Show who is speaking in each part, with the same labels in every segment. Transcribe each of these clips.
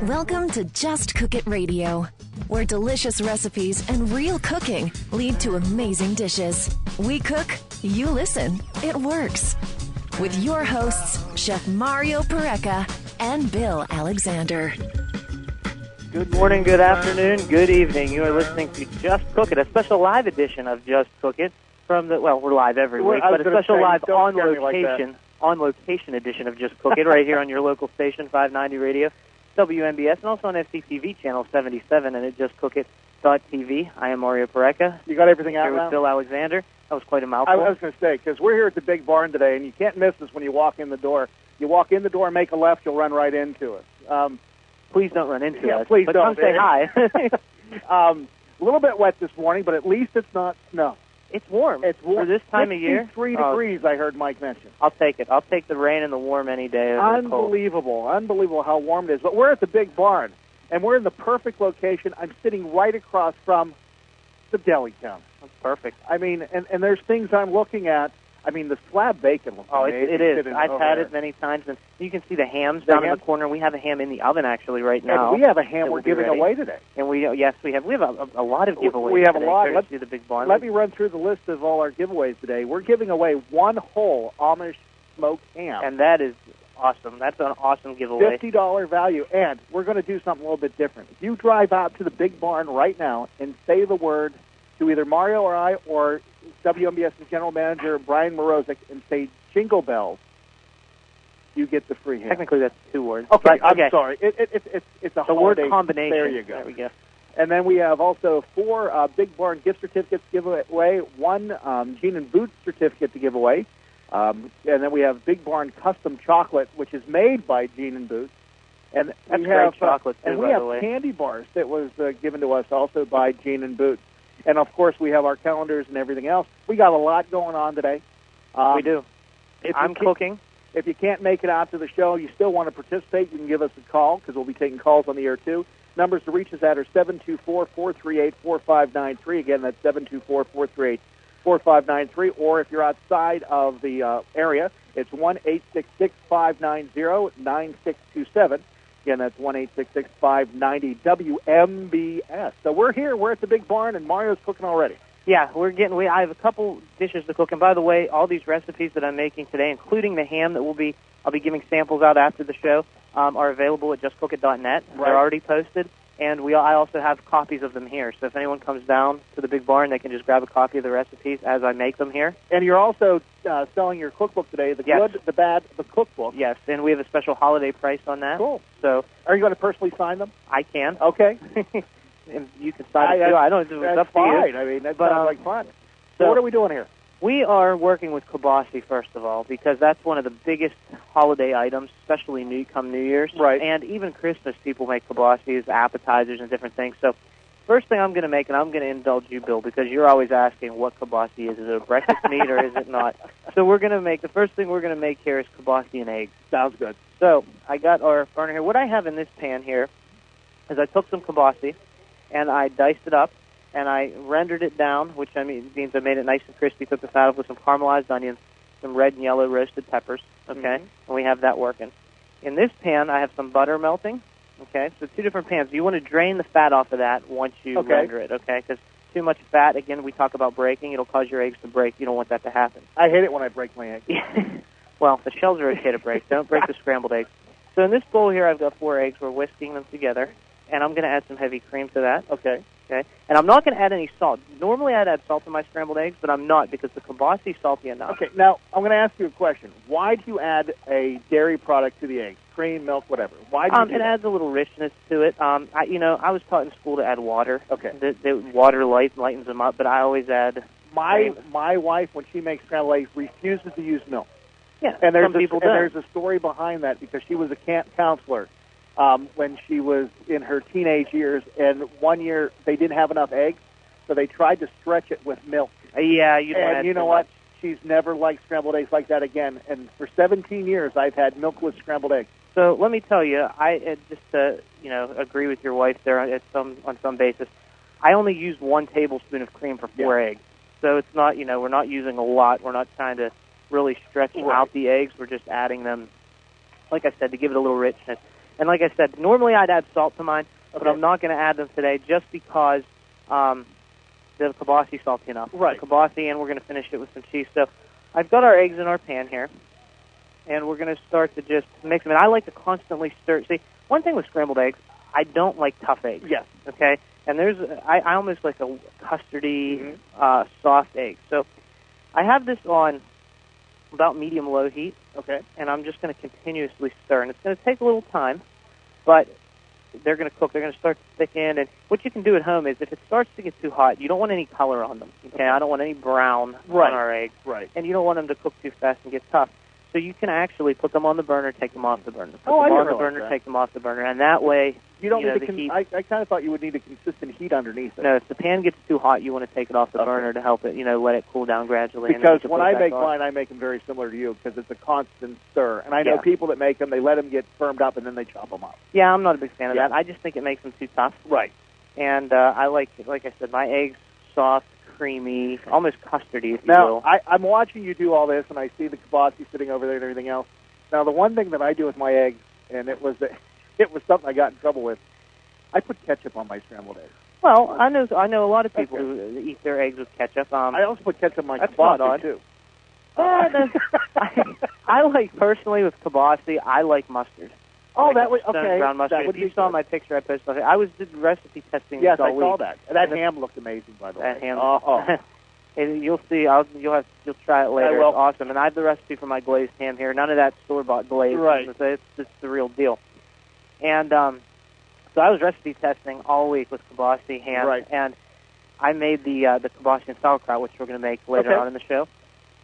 Speaker 1: Welcome to Just Cook It Radio, where delicious recipes and real cooking lead to amazing dishes. We cook, you listen. It works. With your hosts, Chef Mario Pareca and Bill Alexander.
Speaker 2: Good morning, good afternoon, good evening. You are listening to Just Cook It, a special live edition of Just Cook It from the, well, we're live every week, but a special live on location edition of Just Cook It right here on your local station, 590 Radio, WMBS, and also on FCTV channel 77 and at JustCookIt.tv. I am Mario Pareca.
Speaker 3: You got everything out
Speaker 2: here
Speaker 3: now?
Speaker 2: with Bill Alexander. That was quite a mouthful.
Speaker 3: I was going to say, because we're here at the big barn today, and you can't miss us when you walk in the door. You walk in the door, make a left, you'll run right into us.
Speaker 2: Please don't run into us.
Speaker 3: Please
Speaker 2: but
Speaker 3: don't.
Speaker 2: Come say hi.
Speaker 3: A little bit wet this morning, but at least it's not snow.
Speaker 2: It's warm.
Speaker 3: It's warm.
Speaker 2: For this time of year.
Speaker 3: 63 degrees, I heard Mike mention.
Speaker 2: I'll take it. I'll take the rain and the warm any day.
Speaker 3: Unbelievable. Unbelievable how warm it is. But we're at the big barn, and we're in the perfect location. I'm sitting right across from the deli counter.
Speaker 2: That's perfect.
Speaker 3: I mean, and there's things I'm looking at. I mean, the slab bacon looks amazing.
Speaker 2: It is. I've had it many times, and you can see the hams down in the corner. We have a ham in the oven, actually, right now.
Speaker 3: And we have a ham we're giving away today.
Speaker 2: And we have a lot of giveaways.
Speaker 3: We have
Speaker 2: today,
Speaker 3: a lot.
Speaker 2: Let's do the big barn.
Speaker 3: Let me run through the list of all our giveaways today. We're giving away one whole Amish smoked ham.
Speaker 2: And that is awesome. That's an awesome giveaway.
Speaker 3: $50 value. And we're going to do something a little bit different. If you drive out to the big barn right now and say the word to either Mario or I or WMBS's general manager, Brian Morozic, and say Jingle Bells, you get the free ham.
Speaker 2: Technically, that's 2 words.
Speaker 3: Okay, I'm sorry. It's a
Speaker 2: word
Speaker 3: combination.
Speaker 2: There
Speaker 3: you go.
Speaker 2: There we go.
Speaker 3: And then we have also 4 Big Barn gift certificates to give away, 1 Jean and Boots certificate to give away, and then we have Big Barn custom chocolate, which is made by Jean and Boots. And
Speaker 2: that's
Speaker 3: we have
Speaker 2: chocolate too,
Speaker 3: and we have candy bars that was given to us also by Jean and Boots. And, of course, we have our calendars and everything else. We got a lot going on today.
Speaker 2: We do. I'm cooking.
Speaker 3: If you can't make it out to the show, you still want to participate, you can give us a call because we'll be taking calls on the air, too. Numbers to reach us at are 724-438-4593. Again, that's 724-438-4593. Or if you're outside of the area, it's 1-866-590-9627. Again, that's 1-866-590-WMBS. So we're here. We're at the big barn, and Mario's cooking already.
Speaker 2: Yeah, I have a couple dishes to cook. And by the way, all these recipes that I'm making today, including the ham that I'll be giving samples out after the show, are available at justcookit.net.
Speaker 3: Right.
Speaker 2: They're already posted. And I also have copies of them here. So if anyone comes down to the big barn, they can just grab a copy of the recipes as I make them here.
Speaker 3: And you're also selling your cookbook today, the good, the bad, the cookbook.
Speaker 2: Yes, and we have a special holiday price on that.
Speaker 3: Cool.
Speaker 2: So
Speaker 3: are you going to personally sign them?
Speaker 2: I can.
Speaker 3: Okay.
Speaker 2: And you can sign it too. I don't. It's up to you.
Speaker 3: I mean, that sounds like fun. So what are we doing here?
Speaker 2: We are working with kielbasa, first of all, because that's one of the biggest holiday items, especially come New Year's.
Speaker 3: Right.
Speaker 2: And even Christmas, people make kielbasa as appetizers and different things. So first thing I'm going to make, and I'm going to indulge you, Bill, because you're always asking what kielbasa is. Is it a breakfast meat or is it not? So the first thing we're going to make here is kielbasa and eggs.
Speaker 3: Sounds good.
Speaker 2: So I got our burner here. What I have in this pan here is I took some kielbasa and I diced it up. And I rendered it down, which means I made it nice and crispy. Took the fat off with some caramelized onions, some red and yellow roasted peppers, okay? Mm-hmm. And we have that working. In this pan, I have some butter melting, okay? So 2 different pans. You want to drain the fat off of that once you render it, okay? Because too much fat, again, we talk about breaking. It'll cause your eggs to break. You don't want that to happen.
Speaker 3: I hate it when I break my eggs.
Speaker 2: Well, the shells are okay to break. Don't break the scrambled eggs. So in this bowl here, I've got 4 eggs. We're whisking them together. And I'm going to add some heavy cream to that.
Speaker 3: Okay.
Speaker 2: And I'm not going to add any salt. Normally I'd add salt to my scrambled eggs, but I'm not because the kielbasa is salty enough.
Speaker 3: Okay, now I'm going to ask you a question. Why do you add a dairy product to the eggs? Cream, milk, whatever. Why do you do
Speaker 2: it
Speaker 3: that?
Speaker 2: adds a little richness to it. I was taught in school to add water.
Speaker 3: Okay.
Speaker 2: The water lightens them up, but I always add
Speaker 3: My wife, when she makes scrambled eggs, refuses to use milk.
Speaker 2: Yeah,
Speaker 3: and
Speaker 2: some people do.
Speaker 3: And there's a story behind that because she was a camp counselor when she was in her teenage years, and one year they didn't have enough eggs, so they tried to stretch it with milk.
Speaker 2: Yeah,
Speaker 3: you know what? She's never liked scrambled eggs like that again. And for 17 years, I've had milkless scrambled eggs.
Speaker 2: So let me tell you, I just to agree with your wife there on some basis. I only use 1 tablespoon of cream for 4 eggs, so it's not we're not using a lot. We're not trying to really stretch out the eggs. We're just adding them, like I said, to give it a little richness. And like I said, normally I'd add salt to mine, but
Speaker 3: Okay.
Speaker 2: I'm not going to add them today just because the kielbasa salty enough.
Speaker 3: Right.
Speaker 2: The kielbasa, and we're going to finish it with some cheese. So I've got our eggs in our pan here, and we're going to start to just mix them. And I like to constantly stir. See, one thing with scrambled eggs, I don't like tough eggs.
Speaker 3: Yes.
Speaker 2: Okay? And I almost like a custardy, soft egg. So I have this on about medium-low heat.
Speaker 3: Okay.
Speaker 2: And I'm just going to continuously stir. And it's going to take a little time, but they're going to cook. They're going to start to thicken. And what you can do at home is if it starts to get too hot, you don't want any color on them. Okay? I don't want any brown on our eggs.
Speaker 3: Right.
Speaker 2: And you don't want them to cook too fast and get tough. So you can actually put them on the burner, take them off the burner. Put them on the burner, take them off the burner. And that way,
Speaker 3: you don't need
Speaker 2: the heat.
Speaker 3: I kind of thought you would need a consistent heat underneath it.
Speaker 2: No, if the pan gets too hot, you want to take it off the burner to help it, let it cool down gradually.
Speaker 3: Because
Speaker 2: and
Speaker 3: when I make mine, I make them very similar to you because it's a constant stir. And I know people that make them, they let them get firmed up and then they chop them up.
Speaker 2: Yeah, I'm not a big fan of that. I just think it makes them too tough.
Speaker 3: Right.
Speaker 2: And I like I said, my eggs soft, creamy, almost custardy, if you
Speaker 3: now,
Speaker 2: will.
Speaker 3: I'm watching you do all this, and I see the kielbasa sitting over there and everything else. Now, the one thing that I do with my eggs, and it was something I got in trouble with, I put ketchup on my scrambled eggs.
Speaker 2: Well, I know a lot of people who eat their eggs with ketchup.
Speaker 3: I also put ketchup on my
Speaker 2: that's
Speaker 3: kielbasa, too.
Speaker 2: I like, personally, with kielbasa, I like mustard.
Speaker 3: Oh, that was,
Speaker 2: okay. Brown mustard. If you saw my picture I posted, I did recipe testing
Speaker 3: yes,
Speaker 2: all
Speaker 3: I
Speaker 2: week.
Speaker 3: saw that. And that ham looked amazing, by the way.
Speaker 2: That ham.
Speaker 3: Oh.
Speaker 2: And you'll see. You'll try it later.
Speaker 3: I will.
Speaker 2: It's awesome. And I have the recipe for my glazed ham here. None of that store-bought glaze.
Speaker 3: Right.
Speaker 2: It's the real deal. And so I was recipe testing all week with kielbasa ham.
Speaker 3: Right.
Speaker 2: And I made the kielbasa and sauerkraut, which we're going to make later on in the show.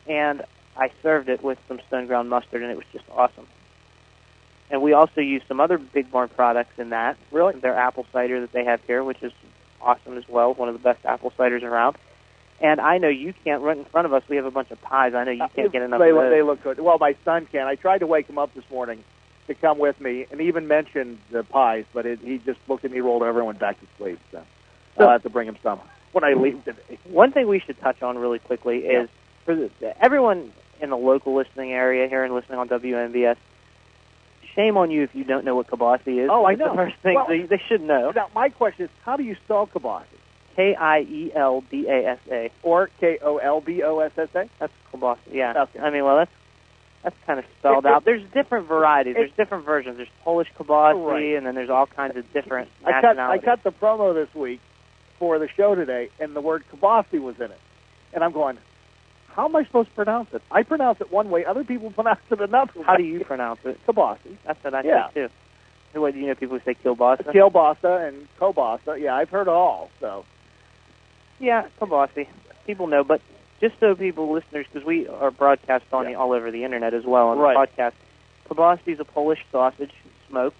Speaker 2: And I served it with some stone ground mustard, and it was just awesome. And we also use some other Big Barn products in that.
Speaker 3: Really?
Speaker 2: Their apple cider that they have here, which is awesome as well. One of the best apple ciders around. And I know you can't run in front of us. We have a bunch of pies. I know you can't get enough of those.
Speaker 3: They look good. Well, my son can. I tried to wake him up this morning to come with me and even mentioned the pies, but he just looked at me, rolled over, and went back to sleep. So I'll have to bring him some when I leave today.
Speaker 2: One thing we should touch on really quickly is for everyone in the local listening area here and listening on WMBS, shame on you if you don't know what kielbasa is.
Speaker 3: Oh, I know.
Speaker 2: The first thing they should know.
Speaker 3: Now, my question is, how do you spell kielbasa?
Speaker 2: Kielbasa.
Speaker 3: Or Kolbossa?
Speaker 2: That's kielbasa, yeah.
Speaker 3: Okay.
Speaker 2: I mean, well, that's kind of spelled out. There's different varieties. There's different versions. There's Polish kielbasa, and then there's all kinds of different nationalities.
Speaker 3: I cut the promo this week for the show today, and the word kielbasa was in it. And I'm going, how am I supposed to pronounce it? I pronounce it one way. Other people pronounce it another way.
Speaker 2: How do you pronounce it?
Speaker 3: Kielbasa.
Speaker 2: That's what I say, too. What do you know? People who say kielbasa?
Speaker 3: Kielbasa and kielbasa. Yeah, I've heard it all, so...
Speaker 2: Yeah, kielbasa. People know, but just so listeners, because we are broadcast on all over the internet as well on the podcast, kielbasa is a Polish sausage, smoked,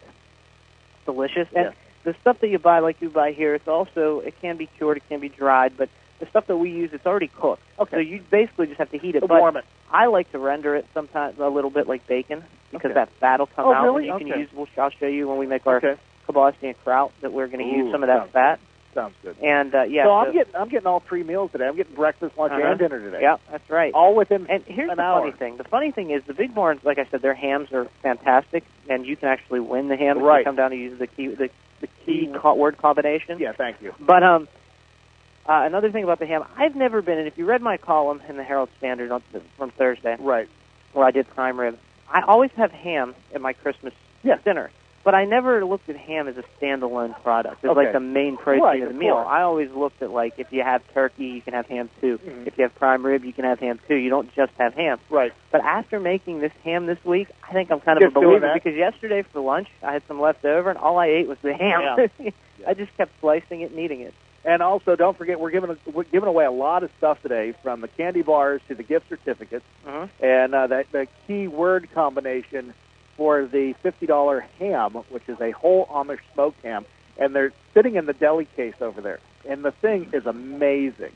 Speaker 2: delicious. And the stuff that you buy here, it can be cured, it can be dried, but the stuff that we use, it's already cooked. Okay. So you basically just have to heat it. But
Speaker 3: warm it.
Speaker 2: I like to render it sometimes a little bit like bacon, because that fat will come out.
Speaker 3: Really?
Speaker 2: And you can use, I'll show you when we make our kielbasa and kraut that we're going to use some of that fat.
Speaker 3: Sounds good.
Speaker 2: And
Speaker 3: so I'm getting all 3 meals today. I'm getting breakfast, lunch, and dinner today.
Speaker 2: Yeah, that's right.
Speaker 3: All within
Speaker 2: And here's
Speaker 3: an
Speaker 2: the
Speaker 3: hour.
Speaker 2: funny thing. The funny thing is the Big Barns, like I said, their hams are fantastic, and you can actually win the ham if you come down to use the key word combination.
Speaker 3: Yeah, thank you.
Speaker 2: But another thing about the ham, I've never been, and if you read my column in the Herald Standard from Thursday, where I did prime rib, I always have ham at my Christmas dinner. But I never looked at ham as a standalone product. It's like the main protein of the meal. I always looked at, like, if you have turkey, you can have ham too. Mm-hmm. If you have prime rib, you can have ham too. You don't just have ham.
Speaker 3: Right.
Speaker 2: But after making this ham this week, I think I'm kind of a believer because yesterday for lunch, I had some left over, and all I ate was the ham. I just kept slicing it and eating it.
Speaker 3: And also, don't forget, we're giving away a lot of stuff today, from the candy bars to the gift certificates, and the key word combination for the $50 ham, which is a whole Amish smoked ham, and they're sitting in the deli case over there. And the thing is amazing,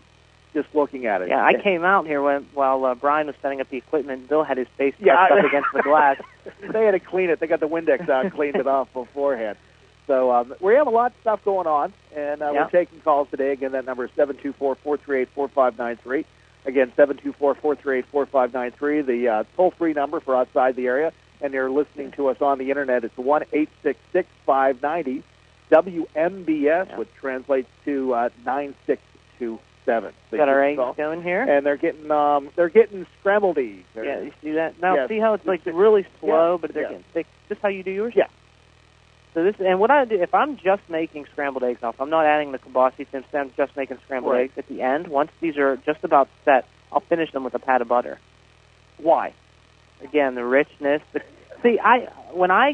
Speaker 3: just looking at it.
Speaker 2: Yeah, I came out here while Brian was setting up the equipment. Bill had his face pressed up against the glass.
Speaker 3: They had to clean it. They got the Windex out and cleaned it off beforehand. So we have a lot of stuff going on, and we're taking calls today. Again, that number is 724-438-4593. Again, 724-438-4593, the toll-free number for outside the area. and you're listening to us on the Internet, it's 1-866-590-WMBS, which translates to 9627. So
Speaker 2: got our eggs going here.
Speaker 3: And they're getting scrambled eggs.
Speaker 2: Yeah, you see that? Now, see how it's like really slow, but they're getting thick. Is this how you do yours?
Speaker 3: Yeah.
Speaker 2: So this, and what I do, if I'm just making scrambled eggs, now if I'm not adding the kielbasa, since I'm just making scrambled eggs at the end, once these are just about set, I'll finish them with a pat of butter. Why? Again, the richness. When I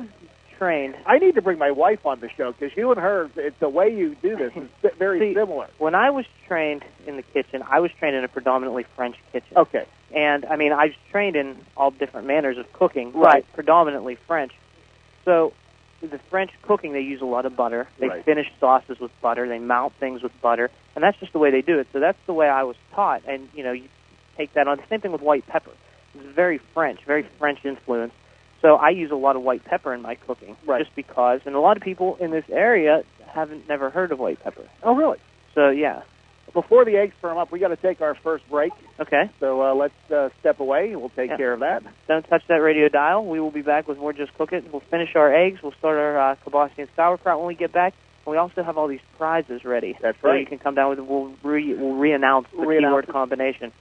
Speaker 2: trained...
Speaker 3: I need to bring my wife on the show, because you and her, it's the way you do this is very similar.
Speaker 2: When I was trained in the kitchen, I was trained in a predominantly French kitchen.
Speaker 3: Okay.
Speaker 2: And, I mean, I was trained in all different manners of cooking, but predominantly French. So... the French cooking, they use a lot of butter. They finish sauces with butter. They mount things with butter. And that's just the way they do it. So that's the way I was taught. And, you take that on. The same thing with white pepper. It's very French influence. So I use a lot of white pepper in my cooking. Just because. And a lot of people in this area never heard of white pepper.
Speaker 3: Oh, really?
Speaker 2: So, yeah.
Speaker 3: Before the eggs firm up, we got to take our first break.
Speaker 2: Okay.
Speaker 3: So let's step away. We'll take care of that.
Speaker 2: Don't touch that radio dial. We will be back with more Just Cook It. We'll finish our eggs. We'll start our kielbasa and sauerkraut when we get back. And we also have all these prizes ready.
Speaker 3: That's
Speaker 2: right.
Speaker 3: So
Speaker 2: you can come down with it. We'll re-announce the keyword combination.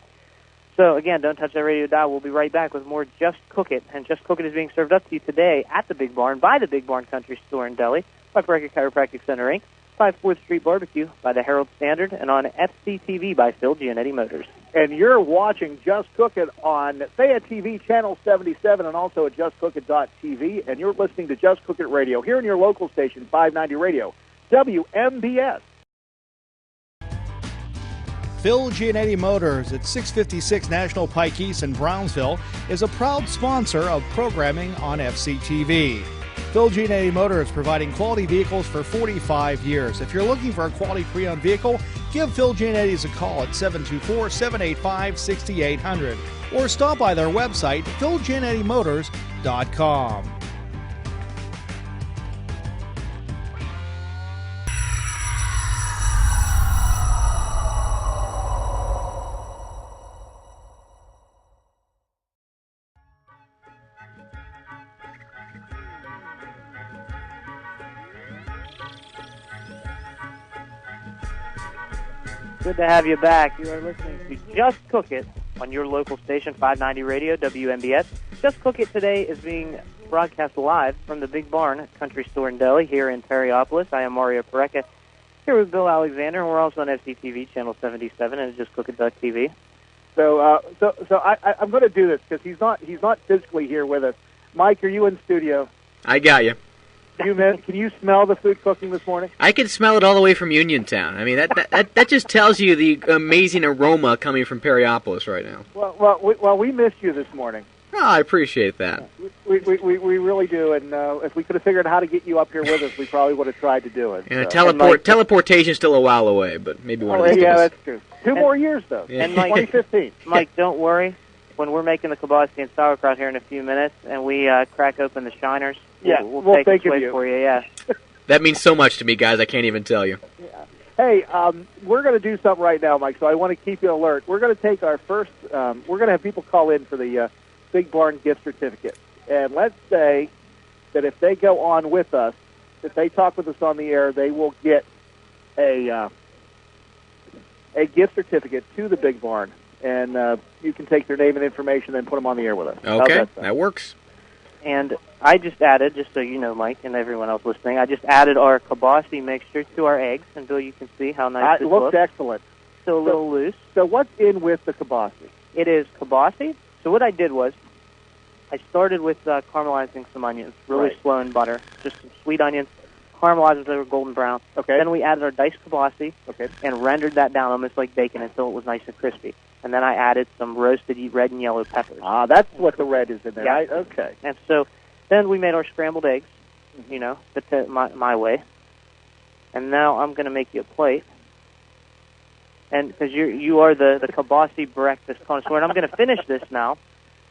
Speaker 2: So, again, don't touch that radio dial. We'll be right back with more Just Cook It. And Just Cook It is being served up to you today at the Big Barn by the Big Barn Country Store and Deli, by Brecker Chiropractic Center, Inc., 54th Street Barbecue by the Herald Standard, and on FCTV by Phil Giannetti Motors.
Speaker 3: And you're watching Just Cook It on Fayette TV Channel 77 and also at JustCookIt.tv, and you're listening to Just Cook It Radio here in your local station, 590 Radio, WMBS.
Speaker 4: Phil Giannetti Motors at 656 National Pike East in Brownsville is a proud sponsor of programming on FCTV. Phil Giannetti Motors, providing quality vehicles for 45 years. If you're looking for a quality pre-owned vehicle, give Phil Giannetti's a call at 724-785-6800 or stop by their website, philgiannettimotors.com.
Speaker 2: Good to have you back. You are listening to Just Cook It on your local station, 590 Radio, WMBS. Just Cook It today is being broadcast live from the Big Barn Country Store and Deli here in Perryopolis. I am Mario Parecka here with Bill Alexander, and we're also on FCTV Channel 77 and JustCookIt.tv.
Speaker 3: So I'm going to do this because he's not physically here with us. Mike, are you in studio?
Speaker 5: I got you.
Speaker 3: Can you smell the food cooking this morning?
Speaker 5: I can smell it all the way from Uniontown. I mean, that just tells you the amazing aroma coming from Perryopolis right now.
Speaker 3: Well, we missed you this morning.
Speaker 5: Oh, I appreciate that.
Speaker 3: We really do, and if we could have figured out how to get you up here with us, we probably would have tried to do it.
Speaker 5: And teleportation's still a while away, but maybe one of these days.
Speaker 3: Yeah, that's true. Two more years, though.
Speaker 5: Yeah.
Speaker 2: And Mike,
Speaker 3: 2015.
Speaker 2: Mike, don't worry. When we're making the kielbasa and sauerkraut here in a few minutes, and we crack open the shiners, we'll take a swig for you. Yeah.
Speaker 5: That means so much to me, guys. I can't even tell you.
Speaker 3: Yeah. Hey, we're going to do something right now, Mike. So I want to keep you alert. We're going to take our first. We're going to have people call in for the Big Barn gift certificate, and let's say that if they go on with us, if they talk with us on the air, they will get a gift certificate to the Big Barn. And you can take their name and information and put them on the air with us.
Speaker 5: Okay, that works.
Speaker 2: And I just added, just so you know, Mike, and everyone else listening, I just added our kielbasa mixture to our eggs. And, Bill, you can see how nice it looks.
Speaker 3: It looks excellent.
Speaker 2: Still a little loose.
Speaker 3: So what's in with the kielbasa?
Speaker 2: It is kielbasa. So what I did was I started with caramelizing some onions, really slow in butter, just some sweet onions, caramelized until they were golden brown.
Speaker 3: Okay.
Speaker 2: Then we added our diced kielbasa and rendered that down almost like bacon until it was nice and crispy. And then I added some roasted red and yellow peppers.
Speaker 3: Ah, that's what the red is in there, right? Okay.
Speaker 2: And so then we made our scrambled eggs, my way. And now I'm going to make you a plate. And because you are the kielbasa breakfast connoisseur, and I'm going to finish this now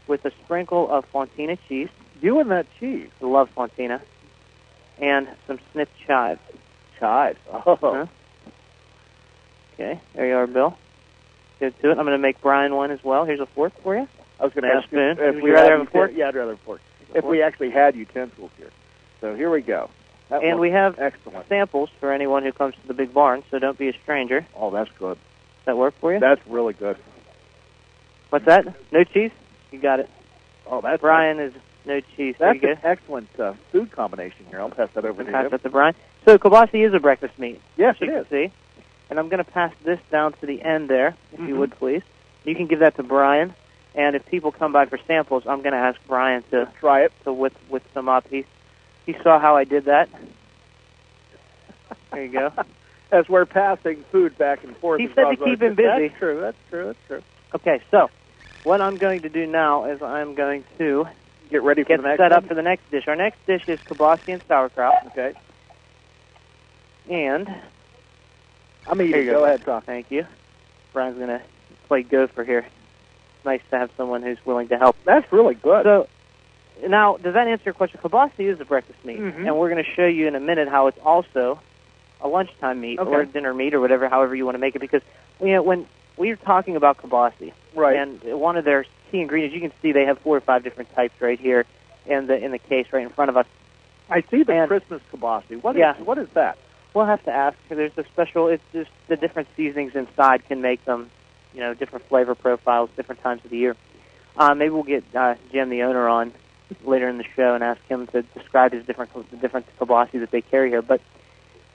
Speaker 2: with a sprinkle of fontina cheese.
Speaker 3: You and that cheese.
Speaker 2: I love fontina. And some snipped chives.
Speaker 3: Chives. Oh.
Speaker 2: Huh? Okay, there you are, Bill. Good to it. I'm going to make Brian one as well. Here's a fork for you.
Speaker 3: I was going to ask you
Speaker 2: if
Speaker 3: we
Speaker 2: rather have a fork.
Speaker 3: Yeah, I'd rather have a fork. if we actually had utensils here. So here we go.
Speaker 2: And we have
Speaker 3: excellent
Speaker 2: samples for anyone who comes to the big barn, so don't be a stranger.
Speaker 3: Oh, that's good.
Speaker 2: Does that work for you?
Speaker 3: That's really good.
Speaker 2: What's that? No cheese? You got it.
Speaker 3: Oh, that's
Speaker 2: Brian is no cheese.
Speaker 3: That's an excellent food combination here. I'll pass that over to you.
Speaker 2: Pass that to Brian. So kielbasa is a breakfast meat.
Speaker 3: Yes,
Speaker 2: it is.
Speaker 3: You can
Speaker 2: see. And I'm going to pass this down to the end there, if you would, please. You can give that to Brian. And if people come by for samples, I'm going to ask Brian to
Speaker 3: try it,
Speaker 2: to whip some up. He saw how I did that. There you go.
Speaker 3: As we're passing food back and forth.
Speaker 2: He said to keep him busy.
Speaker 3: That's true. That's true. That's true.
Speaker 2: Okay, so what I'm going to do now is I'm going to
Speaker 3: get ready for the next
Speaker 2: set up for the next dish. Our next dish is kielbasa and sauerkraut.
Speaker 3: Okay.
Speaker 2: And
Speaker 3: I'm eating. Go ahead, Tom.
Speaker 2: Thank you. Brian's going to play gopher here. It's nice to have someone who's willing to help.
Speaker 3: That's really good.
Speaker 2: So now, does that answer your question? Kielbasa is a breakfast meat, and we're going to show you in a minute how it's also a lunchtime meat or a dinner meat or whatever, however you want to make it. Because when we're talking about kielbasa,
Speaker 3: right,
Speaker 2: and one of their key ingredients, you can see they have 4 or 5 different types right here in the case right in front of us.
Speaker 3: I see the Christmas kielbasa. What is that?
Speaker 2: We'll have to ask. There's a special. It's just the different seasonings inside can make them, different flavor profiles, different times of the year. Maybe we'll get Jim, the owner, on later in the show and ask him to describe the different kielbasa that they carry here. But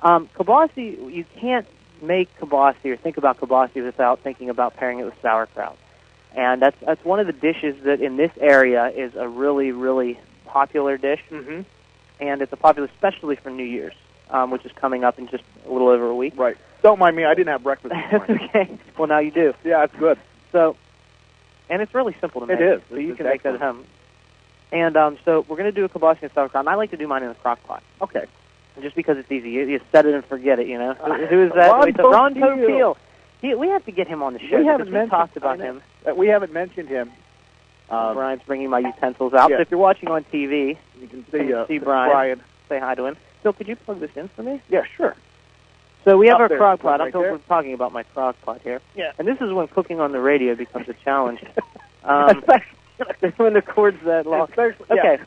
Speaker 2: kielbasa, you can't make kielbasa or think about kielbasa without thinking about pairing it with sauerkraut. And that's one of the dishes that in this area is a really, really popular dish.
Speaker 3: Mm-hmm.
Speaker 2: And it's a popular, especially for New Year's, which is coming up in just a little over a week.
Speaker 3: Right. Don't mind me. I didn't have breakfast this morning.
Speaker 2: That's okay. Well, now you do.
Speaker 3: Yeah, it's good.
Speaker 2: So, and it's really simple to make.
Speaker 3: It is.
Speaker 2: So you can make that at home. And so we're going to do a kielbasa and sauerkraut. And I like to do mine in a crock pot.
Speaker 3: Okay.
Speaker 2: Just because it's easy. You set it and forget it, Who is that?
Speaker 3: Ron
Speaker 2: Popeil. We have to get him on the show. We talked about him.
Speaker 3: We haven't mentioned him.
Speaker 2: Brian's bringing my utensils out.
Speaker 3: Yes.
Speaker 2: So if you're watching on TV,
Speaker 3: you can
Speaker 2: see Brian. Say hi to him. Phil, could you plug this in for me?
Speaker 3: Yeah, sure.
Speaker 2: So we have our
Speaker 3: there,
Speaker 2: crock pot.
Speaker 3: right
Speaker 2: We're talking about my crock pot here.
Speaker 3: Yeah.
Speaker 2: And this is when cooking on the radio becomes a challenge. When the cord's that long. Okay.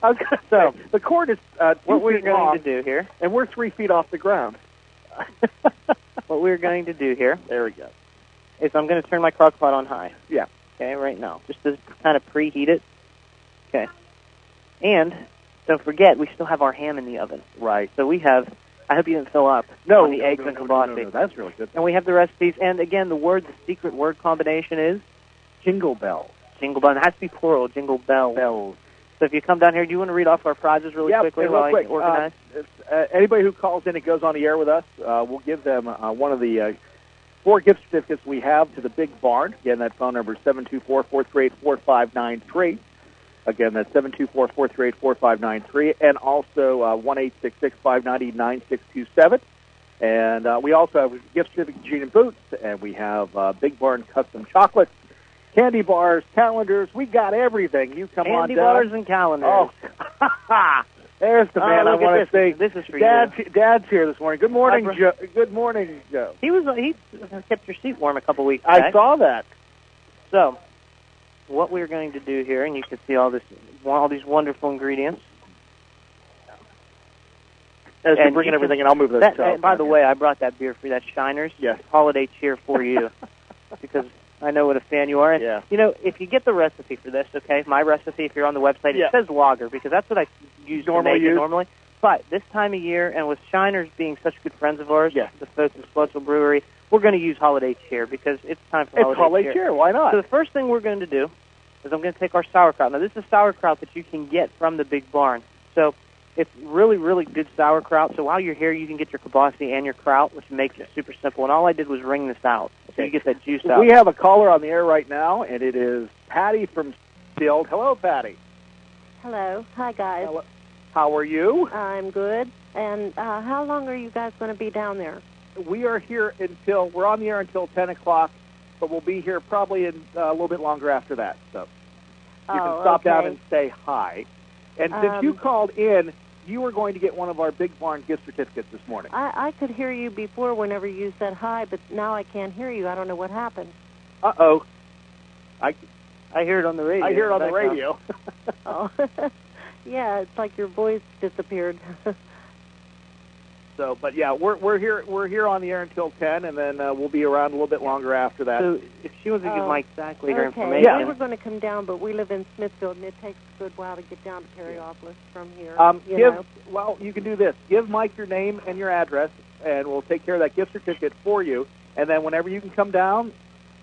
Speaker 2: So
Speaker 3: the cord is 2
Speaker 2: what we're
Speaker 3: feet
Speaker 2: going
Speaker 3: long,
Speaker 2: to do here,
Speaker 3: and we're 3 feet off the ground.
Speaker 2: what we're going to do here,
Speaker 3: there we go,
Speaker 2: is I'm going to turn my crock pot on high.
Speaker 3: Yeah.
Speaker 2: Okay, right now, just to kind of preheat it. Okay. And don't forget, we still have our ham in the oven.
Speaker 3: Right.
Speaker 2: So we have. I hope you didn't fill up on the eggs and kielbasa.
Speaker 3: No, that's really good.
Speaker 2: And we have the recipes. And again, the secret word combination is
Speaker 3: jingle bells.
Speaker 2: Jingle bells. It has to be plural. Jingle bells. So if you come down here, do you want to read off our prizes really quickly while I organize?
Speaker 3: Anybody who calls in and goes on the air with us, we'll give them one of the 4 gift certificates we have to the Big Barn. Again, that phone number is 724-438-4593. Again, that's 724-438-4593, and also 1-866-590-9627. And we also have a gift certificate to Gene and Boots, and we have Big Barn custom chocolates, candy bars, calendars. We got everything. You come on down.
Speaker 2: Candy bars and calendars.
Speaker 3: Oh, there's the man I want to say.
Speaker 2: This is for
Speaker 3: you. Dad's here this morning. Good morning, Joe. Good morning, Joe.
Speaker 2: He kept your seat warm a couple weeks
Speaker 3: back.
Speaker 2: I
Speaker 3: saw that.
Speaker 2: So, what we're going to do here, and you can see all these wonderful ingredients.
Speaker 3: As you're bringing everything in, I'll move those.
Speaker 2: By the way, I brought that beer for you. That Shiner's.
Speaker 3: Yes.
Speaker 2: Holiday cheer for you, because I know what a fan you are. And, if you get the recipe for this, okay, my recipe, if you're on the website, it says lager, because that's what I use normally. But this time of year, and with Shiner's being such good friends of ours, the folks at Splutzl Brewery, we're going to use holiday cheer because it's time for holiday cheer.
Speaker 3: Why not?
Speaker 2: So the first thing we're going to do is I'm going to take our sauerkraut. Now, this is sauerkraut that you can get from the Big Barn. So it's really, really good sauerkraut. So while you're here, you can get your kielbasa and your kraut, which makes it super simple. And all I did was wring this out. So you get that juice out.
Speaker 3: We have a caller on the air right now, and it is Patty from Field. Hello, Patty.
Speaker 6: Hello. Hi, guys.
Speaker 3: Hello. How are you?
Speaker 6: I'm good. And how long are you guys going to be down there?
Speaker 3: We are here we're on the air until 10 o'clock, but we'll be here probably a little bit longer after that. So you can stop down and say hi. And since you called in, you were going to get one of our Big Barn gift certificates this morning.
Speaker 6: I could hear you before whenever you said hi, but now I can't hear you. I don't know what happened.
Speaker 3: Uh-oh. I
Speaker 2: hear it on the radio.
Speaker 3: I hear it on the radio.
Speaker 6: Oh. Yeah, it's like your voice disappeared.
Speaker 3: So, but yeah, we're here on the air until 10, and then we'll be around a little bit longer after that.
Speaker 2: So if she wants to give Mike exactly her
Speaker 6: Okay,
Speaker 2: information.
Speaker 6: we were going to come down, but we live in Smithfield, and it takes a good while to get down to Perryopolis from here.
Speaker 3: Well, you can do this. Give Mike your name and your address, and we'll take care of that gift certificate for you. And then whenever you can come down,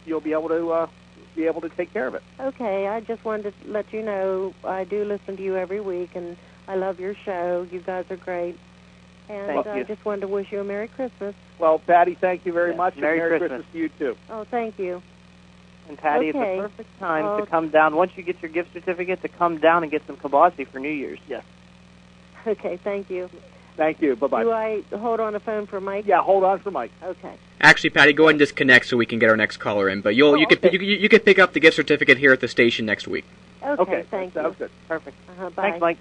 Speaker 3: you'll be able to take care of it.
Speaker 6: Okay, I just wanted to let you know I do listen to you every week, and I love your show. You guys are great. And I just wanted to wish you a Merry Christmas.
Speaker 3: Well, Patty, thank you very much.
Speaker 2: Merry
Speaker 3: Christmas to you, too.
Speaker 6: Oh, thank you.
Speaker 2: And Patty,
Speaker 6: Okay.
Speaker 2: it's the perfect time to come down, once you get your gift certificate, to come down and get some kibasi for New Year's.
Speaker 3: Yes.
Speaker 6: Okay, thank you.
Speaker 3: Thank you. Bye-bye.
Speaker 6: Do I hold on the phone for Mike?
Speaker 3: Yeah, hold on for Mike.
Speaker 6: Okay.
Speaker 5: Actually, Patty, go ahead and disconnect so we can get our next caller in. But you can pick up the gift certificate here at the station next week.
Speaker 6: Okay, thank you.
Speaker 3: Sounds good.
Speaker 2: Perfect.
Speaker 6: Bye.
Speaker 2: Thanks, Mike.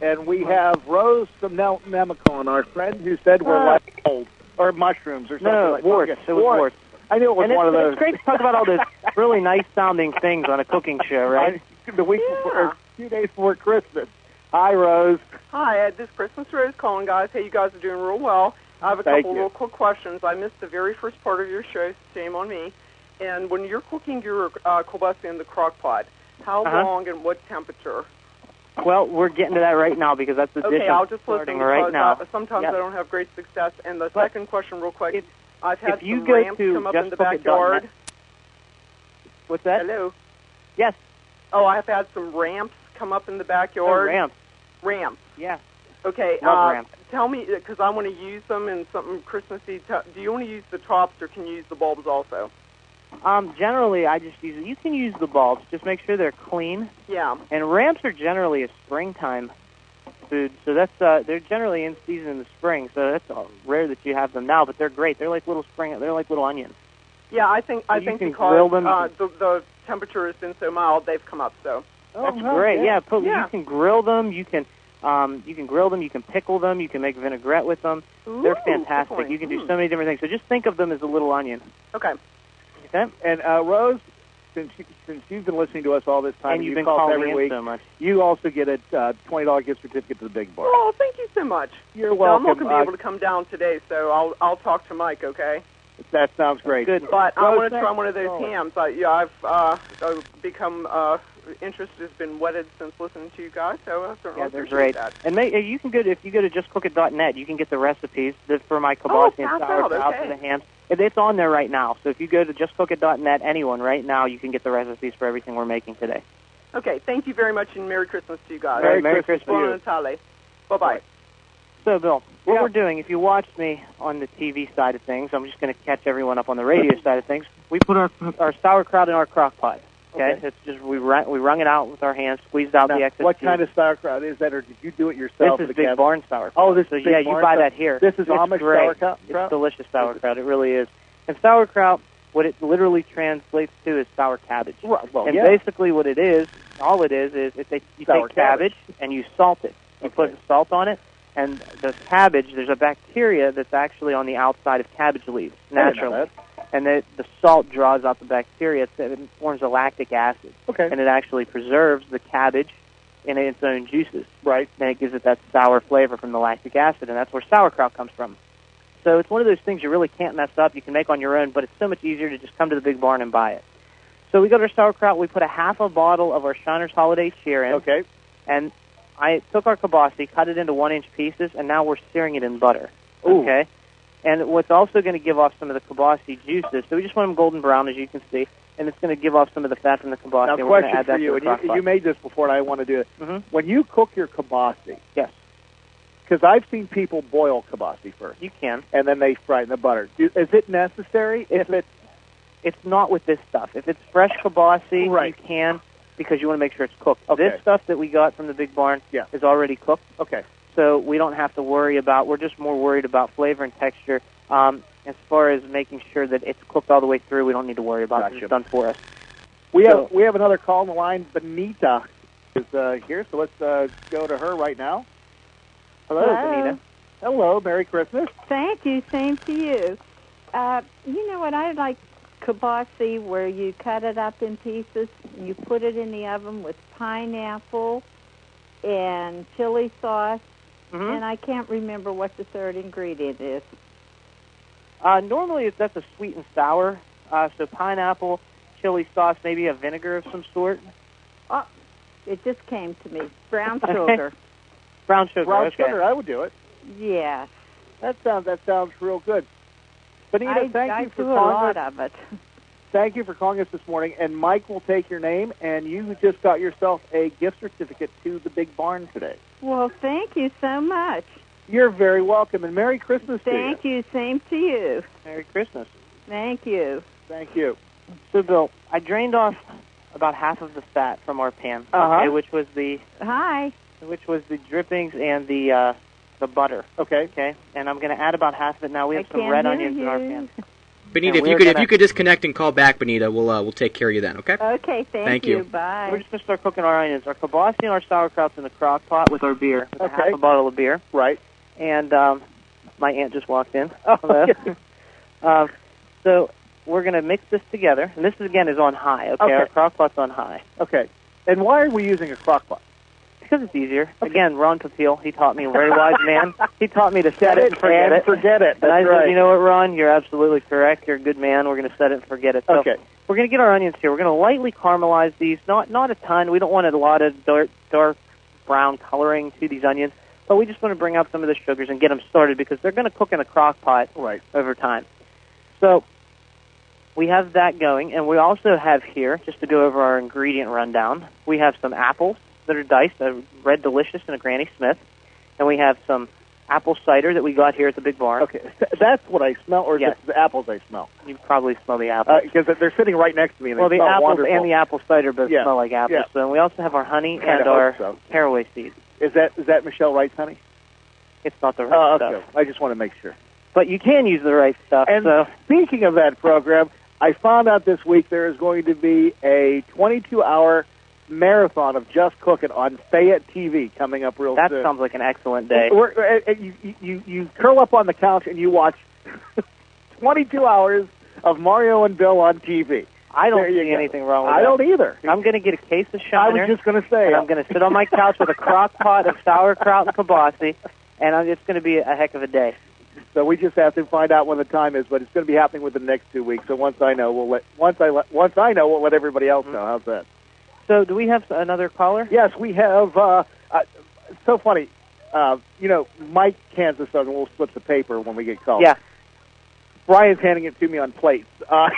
Speaker 3: And we have Rose from Nemicon, our friend who said we're like mold or mushrooms or something like that.
Speaker 2: Warts. It was warts.
Speaker 3: I knew it was one of those.
Speaker 2: It's great to talk about all those really nice-sounding things on a cooking show, right?
Speaker 3: The week before, or a few days before Christmas. Hi, Rose.
Speaker 7: Hi, Ed. This is Christmas Rose calling, guys. Hey, you guys are doing real well. I have a couple real quick questions. I missed the very first part of your show, shame on me. And when you're cooking your kielbasa in the crock pot, how long and what temperature?
Speaker 2: Well, we're getting to that right now because that's the dish
Speaker 7: I'll just listen
Speaker 2: starting right now.
Speaker 7: Sometimes I don't have great success. And the second question, real quick, I've had
Speaker 2: if you
Speaker 7: some
Speaker 2: go
Speaker 7: ramps
Speaker 2: to
Speaker 7: come up in the backyard.
Speaker 2: What's that?
Speaker 7: Hello?
Speaker 2: Yes.
Speaker 7: Oh, I've had some ramps come up in the backyard.
Speaker 2: Ramps.
Speaker 7: Ramps.
Speaker 2: Yeah.
Speaker 7: Okay.
Speaker 2: Ramps.
Speaker 7: Tell me, because I want to use them in something Christmassy. Do you want to use the tops or can you use the bulbs also?
Speaker 2: Generally, I just use it. You can use the bulbs. Just make sure they're clean.
Speaker 7: Yeah.
Speaker 2: And ramps are generally a springtime food, so that's they're generally in season in the spring. So that's rare that you have them now, but they're great. They're like little they're like little onions.
Speaker 7: Yeah, I think
Speaker 2: can
Speaker 7: because
Speaker 2: grill them.
Speaker 7: The temperature has been so mild, they've come up. So
Speaker 2: that's great. Yeah, you can grill them. You can grill them. You can pickle them. You can make vinaigrette with them. They're fantastic. You can do so many different things. So just think of them as a little onion.
Speaker 7: Okay.
Speaker 2: Okay.
Speaker 3: And Rose, since you've been listening to us all this time,
Speaker 2: and you've been
Speaker 3: called
Speaker 2: calling
Speaker 3: every
Speaker 2: in
Speaker 3: week,
Speaker 2: so much,
Speaker 3: you also get a $20 gift certificate to the Big Bar.
Speaker 7: Oh, thank you so much.
Speaker 3: You're welcome.
Speaker 7: I'm not going to be able to come down today, so I'll talk to Mike. Okay.
Speaker 3: That sounds great.
Speaker 2: Good.
Speaker 7: But I want to try one of those hams. I've become interest has been whetted since listening to you guys, so I certainly
Speaker 2: they're
Speaker 7: appreciate
Speaker 2: great.
Speaker 7: that.
Speaker 2: And you can if you go to justcookit.net, you can get the recipes for my kielbasa and sauerkraut for the hams. It's on there right now. So if you go to justcookit.net, anyone right now, you can get the recipes for everything we're making today.
Speaker 7: Okay, thank you very much, and Merry Christmas to you guys.
Speaker 2: Merry Christmas
Speaker 7: Buon Natale. Bye-bye.
Speaker 2: So, Bill, what we're doing, if you watch me on the TV side of things, I'm just going to catch everyone up on the radio side of things. We put our sauerkraut in our crock pot. Okay? It's just we wrung it out with our hands, squeezed out the excess.
Speaker 3: What kind of sauerkraut is that, or did you do it yourself?
Speaker 2: This is Big Barn sauerkraut.
Speaker 3: Oh, this is
Speaker 2: you buy that here.
Speaker 3: This is Amish sauerkraut?
Speaker 2: It's delicious sauerkraut. It really is. And sauerkraut, what it literally translates to is sour cabbage. Basically what it is, all it is you take cabbage and you salt it. You put salt on it, and the cabbage, there's a bacteria that's actually on the outside of cabbage leaves, naturally. And the salt draws out the bacteria. It forms a lactic acid.
Speaker 3: Okay.
Speaker 2: And it actually preserves the cabbage in its own juices.
Speaker 3: Right.
Speaker 2: And it gives it that sour flavor from the lactic acid, and that's where sauerkraut comes from. So it's one of those things you really can't mess up. You can make on your own, but it's so much easier to just come to the Big Barn and buy it. So we got our sauerkraut. We put a half a bottle of our Shiner's Holiday Cheer in.
Speaker 3: Okay.
Speaker 2: And I took our kielbasa, cut it into 1-inch pieces, and now we're searing it in butter.
Speaker 3: Ooh.
Speaker 2: Okay? And what's also going to give off some of the kielbasa juices, so we just want them golden brown, as you can see, and it's going to give off some of the fat from the kielbasa.
Speaker 3: Now,
Speaker 2: we're
Speaker 3: question
Speaker 2: going to add that
Speaker 3: for you,
Speaker 2: to the crock pot.
Speaker 3: you made this before, and I want to do it.
Speaker 2: Mm-hmm.
Speaker 3: When you cook your kielbasa,
Speaker 2: yes,
Speaker 3: because I've seen people boil kielbasa first.
Speaker 2: You can.
Speaker 3: And then they fry it in the butter. Is it necessary?
Speaker 2: It's not with this stuff. If it's fresh kielbasa,
Speaker 3: right,
Speaker 2: you can, because you want to make sure it's cooked.
Speaker 3: Okay.
Speaker 2: This stuff that we got from the Big Barn is already cooked.
Speaker 3: Okay.
Speaker 2: So we don't have to worry about, we're just more worried about flavor and texture. As far as making sure that it's cooked all the way through, we don't need to worry about it. It's done for us.
Speaker 3: We have another call on the line. Benita is here, so let's go to her right now. Hello, Benita. Hello, Merry Christmas.
Speaker 8: Thank you, same to you. You know what, I like kielbasa where you cut it up in pieces, you put it in the oven with pineapple and chili sauce, and I can't remember what the third ingredient is.
Speaker 2: Normally, that's a sweet and sour, so pineapple, chili sauce, maybe a vinegar of some sort.
Speaker 8: Oh, it just came to me. Brown sugar.
Speaker 2: Brown sugar.
Speaker 3: Brown
Speaker 2: okay.
Speaker 3: sugar, I would do it.
Speaker 8: Yes.
Speaker 3: That sounds real good. Benita, thank you for
Speaker 8: calling
Speaker 3: calling
Speaker 8: us. I do a lot of it.
Speaker 3: Thank you for calling us this morning, and Mike will take your name, and you just got yourself a gift certificate to the Big Barn today.
Speaker 8: Well, thank you so much.
Speaker 3: You're very welcome, and Merry Christmas to you.
Speaker 8: Thank you. Same to you.
Speaker 2: Merry Christmas.
Speaker 8: Thank you.
Speaker 3: Thank you.
Speaker 2: So, Bill, I drained off about half of the fat from our pan, which was the drippings and the butter. Okay, and I'm going to add about half of it now. We have some red onions in our pan.
Speaker 5: Benita, if you could disconnect and call back, Benita, we'll take care of you then. Okay.
Speaker 8: Okay. Thank you. Bye.
Speaker 2: We're just going to start cooking our onions. Our kielbasa and our sauerkraut's in the crock pot with our beer. With half a bottle of beer.
Speaker 3: Right.
Speaker 2: And my aunt just walked in.
Speaker 3: Oh,
Speaker 2: so we're going to mix this together. And this, again, is on high, okay? Our crock pot's on high.
Speaker 3: Okay. And why are we using a crock pot?
Speaker 2: Because it's easier. Okay. Again, Ron Papil, he taught me, a very wise man. He taught me to set it and forget it.
Speaker 3: That's
Speaker 2: and I
Speaker 3: right.
Speaker 2: said, you know what, Ron? You're absolutely correct. You're a good man. We're going to set it and forget it. So we're going to get our onions here. We're going to lightly caramelize these. Not a ton. We don't want a lot of dark brown coloring to these onions. But we just want to bring out some of the sugars and get them started because they're going to cook in a crock pot over time. So we have that going, and we also have here, just to go over our ingredient rundown, we have some apples that are diced, a Red Delicious and a Granny Smith, and we have some apple cider that we got here at the Big Barn.
Speaker 3: Okay, that's what I smell, or is it the apples I smell?
Speaker 2: You probably smell the apples.
Speaker 3: Because they're sitting right next to me, and they smell
Speaker 2: apples
Speaker 3: wonderful.
Speaker 2: And the apple cider both smell like apples.
Speaker 3: Yeah.
Speaker 2: So we also have our honey and our caraway seeds.
Speaker 3: Is that Michelle Wright's honey?
Speaker 2: It's not the right stuff.
Speaker 3: Okay. I just want to make sure.
Speaker 2: But you can use the right stuff.
Speaker 3: And speaking of that program, I found out this week there is going to be a 22-hour marathon of Just Cooking on Fayette TV coming up real soon.
Speaker 2: That sounds like an excellent day.
Speaker 3: You curl up on the couch and you watch 22 hours of Mario and Bill on TV.
Speaker 2: I don't see anything wrong with that.
Speaker 3: I don't either.
Speaker 2: I'm going to get a case of Shiner.
Speaker 3: I was just going to say.
Speaker 2: And I'm going to sit on my couch with a crock pot of sauerkraut and kielbasa, and it's going to be a heck of a day.
Speaker 3: So we just have to find out when the time is, but it's going to be happening within the next 2 weeks. So once I know, we'll let everybody else know. How's that?
Speaker 2: So do we have another caller?
Speaker 3: Yes, we have. So funny. Mike hands us something. We'll flip the paper when we get called.
Speaker 2: Yeah.
Speaker 3: Brian's handing it to me on plates.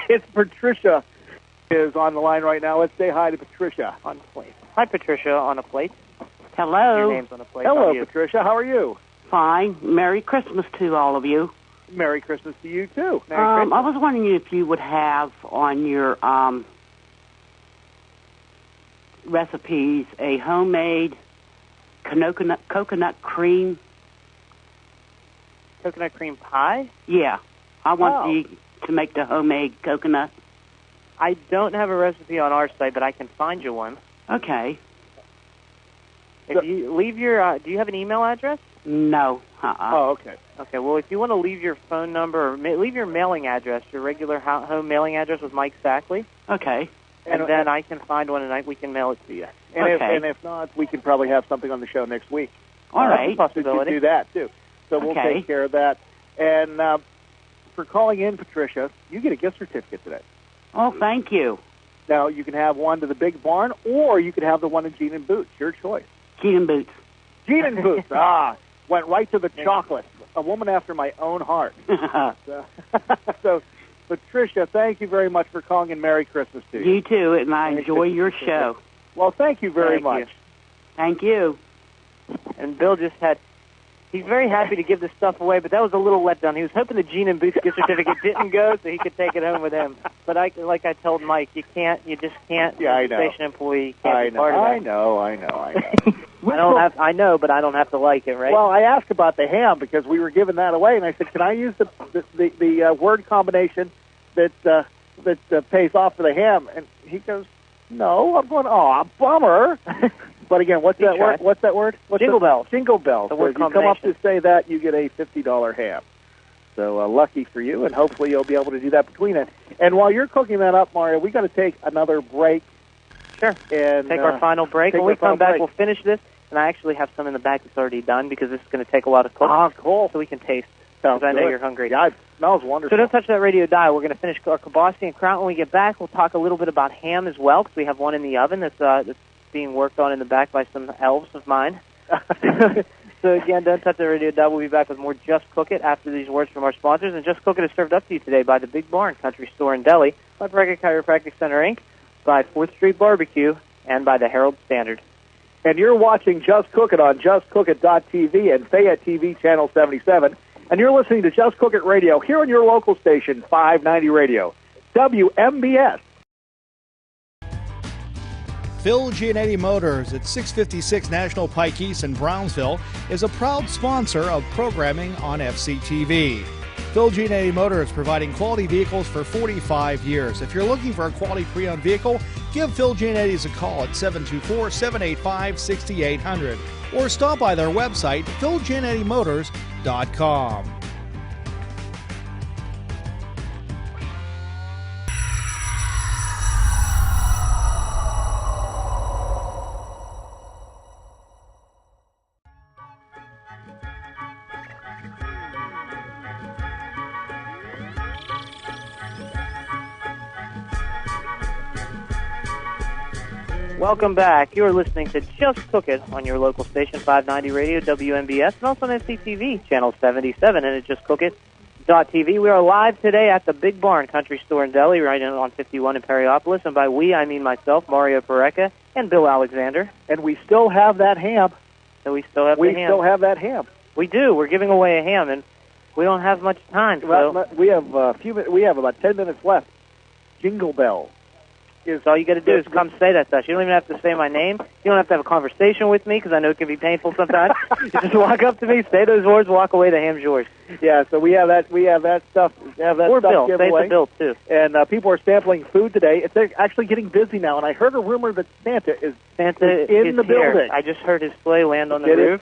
Speaker 3: It's Patricia is on the line right now. Let's say hi to Patricia.
Speaker 2: On plate. Hi, Patricia, on a plate.
Speaker 9: Hello.
Speaker 2: Your name's on a plate.
Speaker 3: Hello, Patricia. How are you?
Speaker 9: Fine. Merry Christmas to all of you.
Speaker 3: Merry Christmas to you, too.
Speaker 9: I was wondering if you would have on your recipes a homemade coconut cream.
Speaker 2: Coconut cream pie?
Speaker 9: Yeah. I want you to make the homemade coconut.
Speaker 2: I don't have a recipe on our site, but I can find you one.
Speaker 9: Okay.
Speaker 2: If you leave your, do you have an email address?
Speaker 9: No.
Speaker 3: Oh, okay.
Speaker 2: Okay, well, if you want to leave your phone number or leave your mailing address, your regular home mailing address with Mike Sackley.
Speaker 9: Okay.
Speaker 2: And then I can find one and we can mail it to you.
Speaker 3: And if not, we can probably have something on the show next week.
Speaker 9: All right.
Speaker 3: We can do that, too. So we'll take care of that. And for calling in, Patricia, you get a gift certificate today.
Speaker 9: Oh, thank you.
Speaker 3: Now, you can have one to the Big Barn, or you can have the one in Gene and Boots. Your choice.
Speaker 9: Gene and Boots.
Speaker 3: Gene and Boots. Went right to the chocolate. A woman after my own heart. So, Patricia, thank you very much for calling, and Merry Christmas to you.
Speaker 9: You too, and I enjoy your show.
Speaker 3: Well, thank you very much.
Speaker 9: Thank you.
Speaker 2: And Bill just he's very happy to give this stuff away, but that was a little letdown. He was hoping the Gene and Boots gift certificate didn't go so he could take it home with him. But like I told Mike, you just can't.
Speaker 3: Yeah, I know.
Speaker 2: Station employee can't be part of that.
Speaker 3: I know.
Speaker 2: I know, but I don't have to like it, right?
Speaker 3: Well, I asked about the ham because we were giving that away, and I said, "Can I use the word combination that pays off for the ham?" And he goes, "No." I'm going, "Oh, bummer." But again, what's that word? What's that word?
Speaker 2: Jingle bells.
Speaker 3: Jingle bells. So if you come up to say that, you get a $50 ham. So lucky for you, and hopefully you'll be able to do that between it. And while you're cooking that up, Mario, we got to take another break.
Speaker 2: Sure.
Speaker 3: And
Speaker 2: take our final break. When we come back, we'll finish this. And I actually have some in the back that's already done because this is going to take a while to cook.
Speaker 3: Ah, cool.
Speaker 2: So we can taste.
Speaker 3: Sounds
Speaker 2: because I know
Speaker 3: good.
Speaker 2: you're hungry.
Speaker 3: Yeah, it smells wonderful.
Speaker 2: So don't touch that radio dial. We're going to finish our kielbasa and kraut. When we get back, we'll talk a little bit about ham as well, because we have one in the oven that's being worked on in the back by some elves of mine. So again, don't touch that radio dial. We'll be back with more Just Cook It after these words from our sponsors. And Just Cook It is served up to you today by the Big Barn Country Store and Deli, by Breca Chiropractic Center, Inc., by 4th Street Barbecue, and by the Herald Standard.
Speaker 3: And you're watching Just Cook It on JustCookIt.tv and Fayette TV Channel 77. And you're listening to Just Cook It Radio here on your local station, 590 Radio, WMBS.
Speaker 4: Phil Giannetti Motors at 656 National Pike East in Brownsville is a proud sponsor of programming on FCTV. Phil Giannetti Motors providing quality vehicles for 45 years. If you're looking for a quality pre-owned vehicle, give Phil Giannetti's a call at 724-785-6800 or stop by their website, philgiannettymotors.com.
Speaker 2: Welcome back. You're listening to Just Cook It on your local station, 590 Radio, WMBS, and also on FCTV, Channel 77, and at JustCookIt.tv. We are live today at the Big Barn Country Store and Deli, right on 51 in Perryopolis, and by we, I mean myself, Mario Pareca, and Bill Alexander.
Speaker 3: And we still have that ham.
Speaker 2: So we still have
Speaker 3: that ham.
Speaker 2: We do. We're giving away a ham, and we don't have much time. So
Speaker 3: we have we have about 10 minutes left. Jingle Bell.
Speaker 2: So all you got to do is come say that stuff. You don't even have to say my name. You don't have to have a conversation with me, because I know it can be painful sometimes. You just walk up to me, say those words, walk away. The ham's yours.
Speaker 3: Yeah. So we have that. We have that stuff.
Speaker 2: Or Bill. Say it to Bill too.
Speaker 3: And people are sampling food today. It's actually getting busy now. And I heard a rumor that Santa is in the building.
Speaker 2: I just heard his sleigh land on the roof.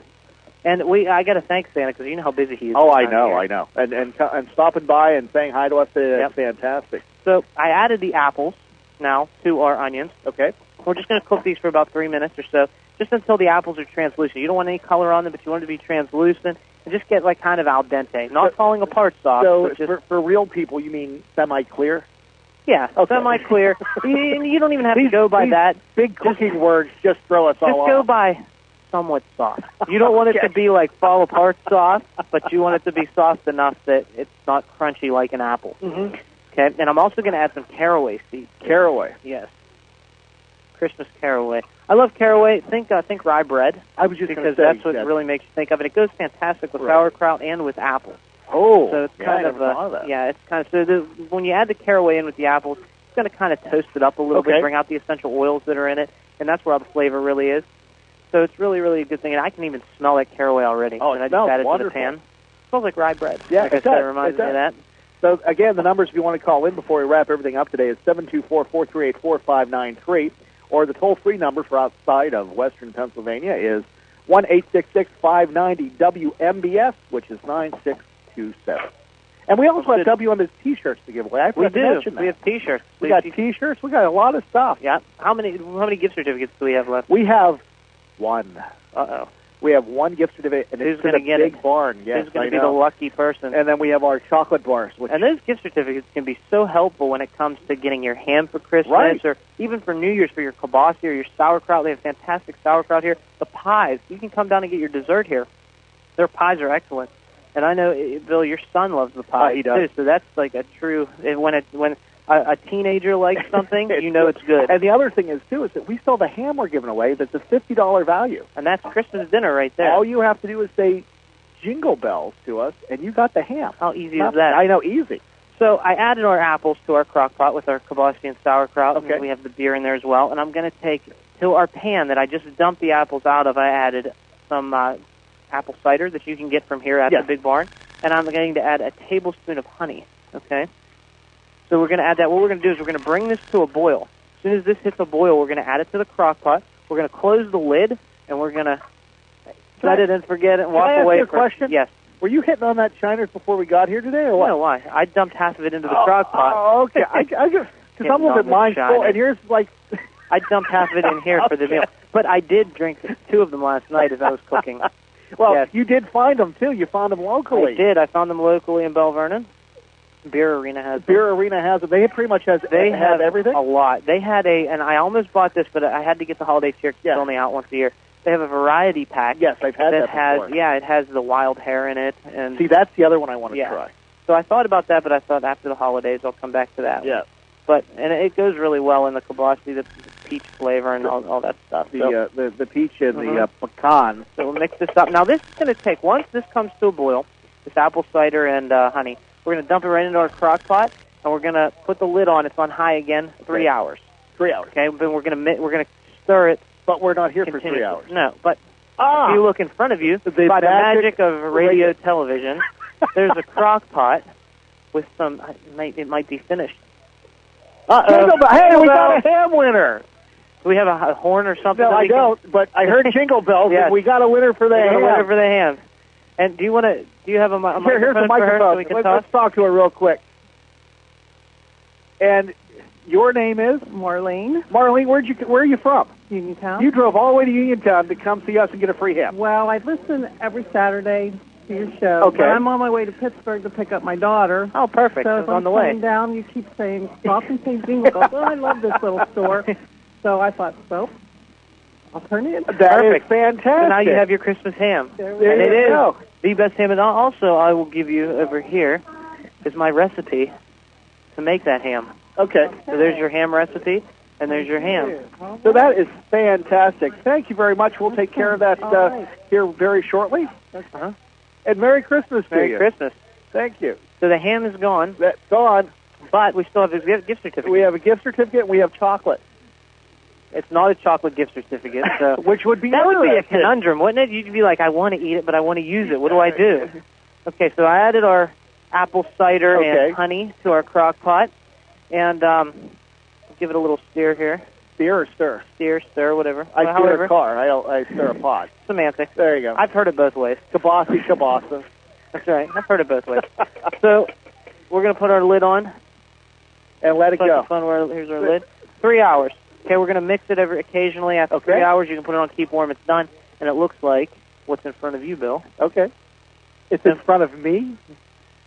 Speaker 2: And I got to thank Santa, because you know how busy he is.
Speaker 3: Oh, I know. And stopping by and saying hi to us is fantastic.
Speaker 2: So I added the apples now to our onions.
Speaker 3: Okay.
Speaker 2: We're just going to cook these for about 3 minutes or so, just until the apples are translucent. You don't want any color on them, but you want them to be translucent and just get like kind of al dente, not falling apart soft.
Speaker 3: So
Speaker 2: but just,
Speaker 3: for real people, you mean semi-clear?
Speaker 2: Yeah, semi-clear. you don't even have to go by that.
Speaker 3: Big cooking words just throw us all off.
Speaker 2: Just go by somewhat soft. You don't want it to be like fall apart soft, but you want it to be soft enough that it's not crunchy like an apple.
Speaker 3: Mm-hmm.
Speaker 2: Okay, and I'm also going to add some caraway seeds.
Speaker 3: Caraway?
Speaker 2: Yes. Christmas caraway. I love caraway. Think rye bread.
Speaker 3: I was just
Speaker 2: because that's what really makes you think of it. It goes fantastic with sauerkraut and with apples.
Speaker 3: Oh,
Speaker 2: so it's kind of when you add the caraway in with the apples, it's going to kind of toast it up a little bit, bring out the essential oils that are in it, and that's where all the flavor really is. So it's really, really a good thing, and I can even smell that caraway already.
Speaker 3: Oh,
Speaker 2: and
Speaker 3: it smells
Speaker 2: wonderful. To the pan. It smells like rye bread.
Speaker 3: Yeah,
Speaker 2: like I said, it reminds me of that.
Speaker 3: So, again, the numbers if you want to call in before we wrap everything up today is 724-438-4593, or the toll-free number for outside of Western Pennsylvania is 1-866-590-WMBS, which is 9627. And we also have WMBS T-shirts to give away. I forgot to mention that.
Speaker 2: We have T-shirts.
Speaker 3: We got T-shirts. We got a lot of stuff.
Speaker 2: Yeah. How many gift certificates do we have left?
Speaker 3: We have one.
Speaker 2: Uh-oh.
Speaker 3: We have one gift certificate, and it's going to get Big Barn. Yes,
Speaker 2: who's going to be the lucky person?
Speaker 3: And then we have our chocolate bars.
Speaker 2: And those gift certificates can be so helpful when it comes to getting your ham for Christmas, or even for New Year's for your kielbasa or your sauerkraut. They have fantastic sauerkraut here. The pies, you can come down and get your dessert here. Their pies are excellent. And I know, Bill, your son loves the pie,
Speaker 3: he does.
Speaker 2: too, so that's like a true... When a teenager likes something, you know it's good.
Speaker 3: And the other thing is, too, is that we still have a ham we're giving away that's a $50 value.
Speaker 2: And that's Christmas dinner right there.
Speaker 3: All you have to do is say Jingle Bells to us, and you got the ham.
Speaker 2: How easy is that?
Speaker 3: I know, easy.
Speaker 2: So I added our apples to our crock pot with our kielbasa and sauerkraut,
Speaker 3: and
Speaker 2: we have the beer in there as well. And I'm going to take, to our pan that I just dumped the apples out of, I added some apple cider that you can get from here at the Big Barn. And I'm going to add a tablespoon of honey, okay? So we're going to add that. What we're going to do is we're going to bring this to a boil. As soon as this hits a boil, we're going to add it to the crock pot. We're going to close the lid, and we're going to set it and forget it and walk away.
Speaker 3: Can I ask you a question?
Speaker 2: Yes.
Speaker 3: Were you hitting on that Shiners before we got here today, or what?
Speaker 2: No, why? I dumped half of it into the crock pot.
Speaker 3: Oh, okay. Because I'm a little bit mindful, and here's like...
Speaker 2: I dumped half of it in here for the meal. But I did drink 2 of them last night as I was cooking.
Speaker 3: Well,
Speaker 2: yes.
Speaker 3: You did find them, too. You found them locally.
Speaker 2: I did. I found them locally in Belle Vernon. Beer Arena has them.
Speaker 3: Beer Arena has them. They pretty much have everything?
Speaker 2: A lot. They had and I almost bought this, but I had to get the holiday cheer because it's only out once a year. They have a variety pack.
Speaker 3: Yes, I've had that before.
Speaker 2: Yeah, it has the wild hair in it. And
Speaker 3: see, that's the other one I want to try.
Speaker 2: So I thought about that, but I thought after the holidays I'll come back to that.
Speaker 3: Yeah.
Speaker 2: And it goes really well in the kielbasa, the peach flavor and all that stuff.
Speaker 3: The peach and the pecan.
Speaker 2: So we'll mix this up. Now this is going to take, once this comes to a boil, this apple cider and honey, we're going to dump it right into our crock pot, and we're going to put the lid on. It's on high again, 3 hours.
Speaker 3: 3 hours.
Speaker 2: Okay, then we're going to stir it.
Speaker 3: But we're not here for 3 hours.
Speaker 2: No, but if you look in front of you, by the magic of radio television, there's a crock pot with some, it might be finished.
Speaker 3: Hey, we got a ham winner.
Speaker 2: Do we have a horn or something?
Speaker 3: No, I don't, but I heard jingle bells. Yes. We got a winner for the ham.
Speaker 2: Winner for the ham. And do you have a microphone?
Speaker 3: Here's a microphone.
Speaker 2: So
Speaker 3: let's talk to her real quick. And your name is?
Speaker 10: Marlene.
Speaker 3: Marlene, where are you from?
Speaker 10: Uniontown.
Speaker 3: You drove all the way to Uniontown to come see us and get a free ham.
Speaker 10: Well, I listen every Saturday to your show.
Speaker 3: Okay.
Speaker 10: But I'm on my way to Pittsburgh to pick up my daughter.
Speaker 2: Oh, perfect.
Speaker 10: So if I'm
Speaker 2: on the way.
Speaker 10: coming down, you keep saying, stop and say jingle bells. Oh, I love this little store. So I thought, I'll turn it in.
Speaker 3: That is fantastic.
Speaker 2: So now you have your Christmas ham.
Speaker 3: There you go.
Speaker 2: The best ham. And also, I will give you over here is my recipe to make that ham.
Speaker 3: Okay.
Speaker 2: So there's your ham recipe, and there's your ham.
Speaker 3: So that is fantastic. Thank you very much. We'll take care of that here very shortly.
Speaker 2: Uh-huh.
Speaker 3: And Merry Christmas to you.
Speaker 2: Merry Christmas.
Speaker 3: Thank you.
Speaker 2: So the ham is gone.
Speaker 3: That's gone.
Speaker 2: But we still have a gift certificate.
Speaker 3: We have a gift certificate, and we have chocolate.
Speaker 2: It's not a chocolate gift certificate. So
Speaker 3: which would be
Speaker 2: that would be a conundrum, wouldn't it? You'd be like, I want to eat it, but I want to use it. What do I do? Okay, so I added our apple cider and honey to our crock pot. And give it a little stir here.
Speaker 3: Steer or stir?
Speaker 2: Stir, whatever.
Speaker 3: I steer a car. I stir a pot.
Speaker 2: Semantics.
Speaker 3: There you go.
Speaker 2: I've heard it both ways.
Speaker 3: Kielbasa.
Speaker 2: That's right. I've heard it both ways. So we're going to put our lid on.
Speaker 3: And let it go.
Speaker 2: Here's our lid. 3 hours. Okay, we're going to mix it occasionally. After 3 hours, you can put it on keep warm. It's done. And it looks like what's in front of you, Bill.
Speaker 3: Okay. It's in front of me?